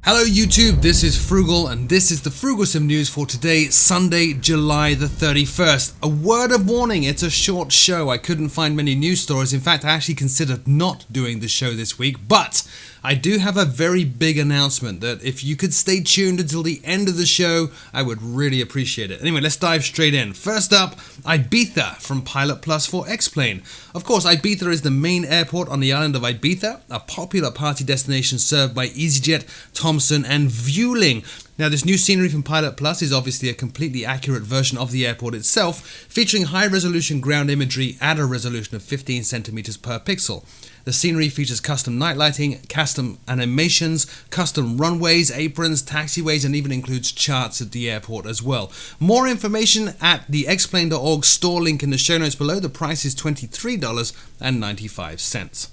Hello YouTube, this is Frugal and this is the Frooglesim news for today, Sunday, July the 31st. A word of warning, it's a short show. I couldn't find many news stories. In fact, I actually considered not doing the show this week, but I do have a very big announcement that if you could stay tuned until the end of the show, I would really appreciate it. Anyway, let's dive straight in. First up, Ibiza from Pilot Plus for XPlane. Of course, Ibiza is the main airport on the island of Ibiza, a popular party destination served by EasyJet, Thomson and Vueling. Now, this new scenery from Pilot Plus is obviously a completely accurate version of the airport itself, featuring high-resolution ground imagery at a resolution of 15 centimeters per pixel. The scenery features custom night lighting, custom animations, custom runways, aprons, taxiways, and even includes charts at the airport as well. More information at the XPlane.org store link in the show notes below. The price is $23.95.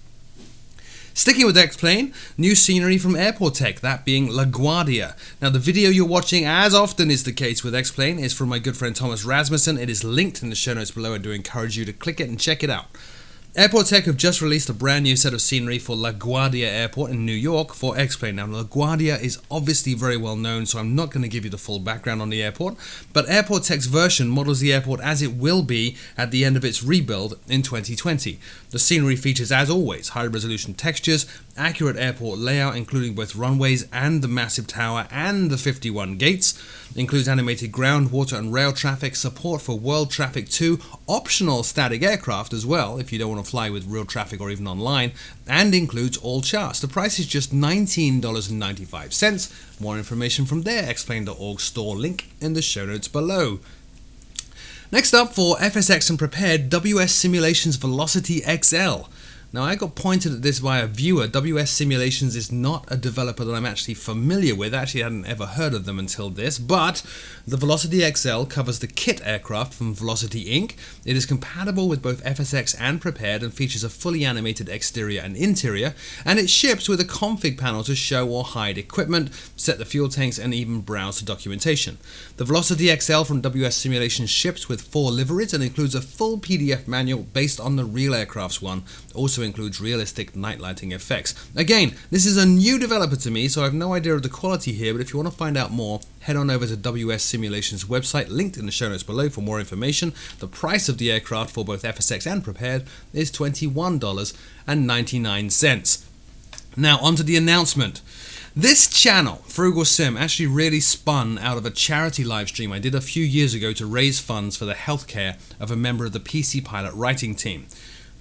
Sticking with XPlane, new scenery from Airport Tech, that being LaGuardia. Now, the video you're watching, as often is the case with XPlane, is from my good friend Thomas Rasmussen. It is linked in the show notes below. I do encourage you to click it and check it out. Airport Tech have just released a brand new set of scenery for LaGuardia Airport in New York for XPlane. Now, LaGuardia is obviously very well known, so I'm not going to give you the full background on the airport, but Airport Tech's version models the airport as it will be at the end of its rebuild in 2020. The scenery features, as always, high-resolution textures, accurate airport layout, including both runways and the massive tower and the 51 gates, includes animated ground, water and rail traffic, support for World Traffic 2, optional static aircraft as well, if you don't want to fly with real traffic or even online, and includes all charts. The price is just $19.95. More information from their XPlane.org store link in the show notes below. Next up, for FSX and Prepared, WS Simulations Velocity XL. Now, I got pointed at this by a viewer. WS Simulations is not a developer that I'm actually familiar with. I actually hadn't ever heard of them until this, but the Velocity XL covers the kit aircraft from Velocity Inc. It is compatible with both FSX and Prepared and features a fully animated exterior and interior, and it ships with a config panel to show or hide equipment, set the fuel tanks, and even browse the documentation. The Velocity XL from WS Simulations ships with 4 liveries and includes a full PDF manual based on the real aircraft's one. Also includes realistic night lighting effects. Again, this is a new developer to me, so I have no idea of the quality here, but if you want to find out more, head on over to WS Simulations website, linked in the show notes below for more information. The price of the aircraft for both FSX and Prepared is $21.99. Now, onto the announcement. This channel, Frooglesim, actually really spun out of a charity live stream I did a few years ago to raise funds for the healthcare of a member of the PC Pilot writing team.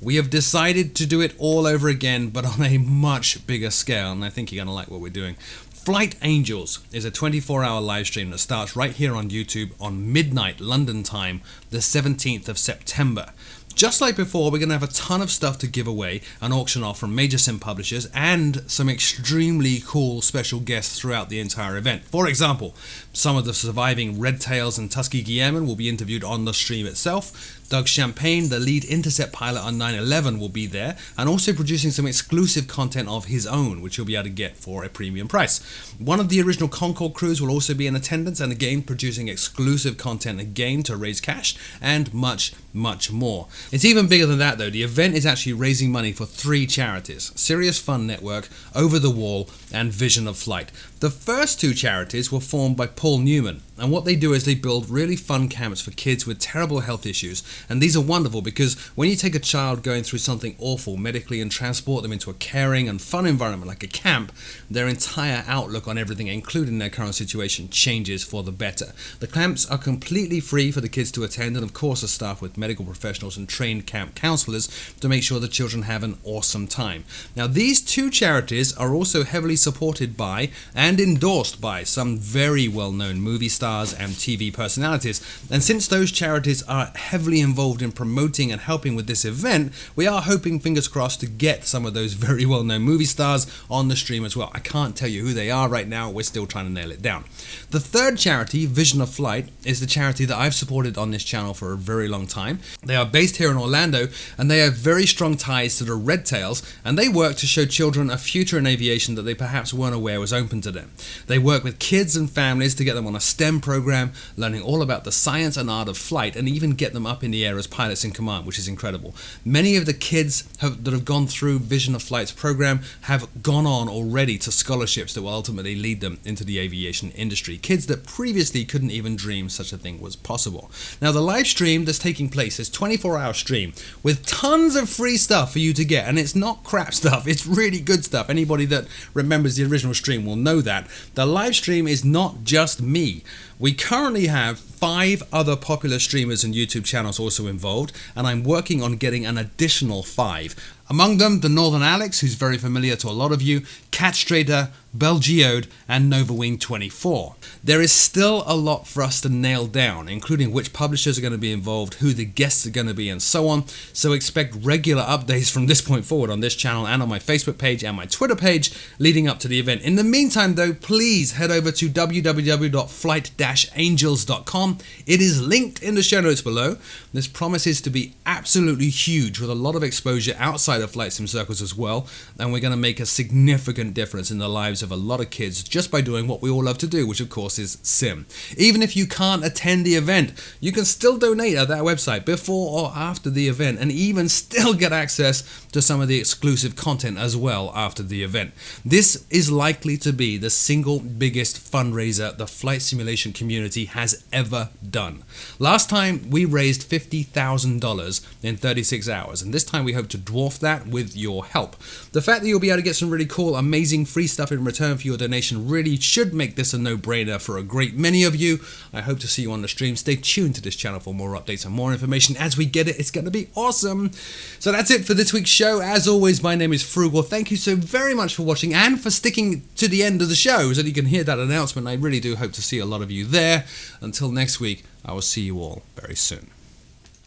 We have decided to do it all over again, but on a much bigger scale, and I think you're going to like what we're doing. Flight Angels is a 24-hour live stream that starts right here on YouTube on midnight London time, the 17th of September. Just like before, we're going to have a ton of stuff to give away and auction off from major sim publishers and some extremely cool special guests throughout the entire event. For example, some of the surviving Red Tails and Tuskegee Airmen will be interviewed on the stream itself. Doug Champagne, the lead intercept pilot on 9/11, will be there, and also producing some exclusive content of his own, which you'll be able to get for a premium price. One of the original Concorde crews will also be in attendance, and again producing exclusive content again to raise cash, and much, much more. It's even bigger than that though. The event is actually raising money for 3 charities: Serious Fun Network, Over the Wall, and Vision of Flight. The first 2 charities were formed by Paul Newman, and what they do is they build really fun camps for kids with terrible health issues. And these are wonderful because when you take a child going through something awful medically and transport them into a caring and fun environment like a camp, their entire outlook on everything, including their current situation, changes for the better. The camps are completely free for the kids to attend, and of course are staffed with medical professionals and trained camp counselors to make sure the children have an awesome time. Now, these 2 charities are also heavily supported by and endorsed by some very well-known movie stars and TV personalities, and since those charities are heavily involved in promoting and helping with this event, we are hoping, fingers crossed, to get some of those very well-known movie stars on the stream as well. I can't tell you who they are right now, we're still trying to nail it down. The third charity, Vision of Flight, is the charity that I've supported on this channel for a very long time. They are based here in Orlando, and they have very strong ties to the Red Tails, and they work to show children a future in aviation that they perhaps perhaps weren't aware was open to them. They work with kids and families to get them on a STEM program, learning all about the science and art of flight, and even get them up in the air as pilots in command, which is incredible. Many of the kids that have gone through Vision of Flight's program have gone on already to scholarships that will ultimately lead them into the aviation industry. Kids that previously couldn't even dream such a thing was possible. Now, the live stream that's taking place is 24-hour stream with tons of free stuff for you to get, and it's not crap stuff, it's really good stuff. Anybody that remembers the original stream will know that. The live stream is not just me. We currently have 5 other popular streamers and YouTube channels also involved, and I'm working on getting an additional 5. Among them, the Northern Alex, who's very familiar to a lot of you, Cat Strader, Belgeode, and NovaWing24. There is still a lot for us to nail down, including which publishers are going to be involved, who the guests are going to be, and so on. So expect regular updates from this point forward on this channel and on my Facebook page and my Twitter page leading up to the event. In the meantime, though, please head over to www.flight-angels.com. It is linked in the show notes below. This promises to be absolutely huge with a lot of exposure outside of flight sim circles as well, and we're going to make a significant difference in the lives of a lot of kids just by doing what we all love to do, which of course is sim. Even if you can't attend the event, you can still donate at that website before or after the event, and even still get access to some of the exclusive content as well after the event. This is likely to be the single biggest fundraiser the flight simulation community has ever done. Last time we raised $50,000 in 36 hours, and this time we hope to dwarf that with your help. The fact that you'll be able to get some really cool, amazing free stuff in return for your donation really should make this a no-brainer for a great many of you. I hope to see you on the stream. Stay tuned to this channel for more updates and more information as we get it. It's going to be awesome. So that's it for this week's show. As always, my name is Frugal. Thank you so very much for watching and for sticking to the end of the show so that you can hear that announcement. I really do hope to see a lot of you there. Until next week, I will see you all very soon.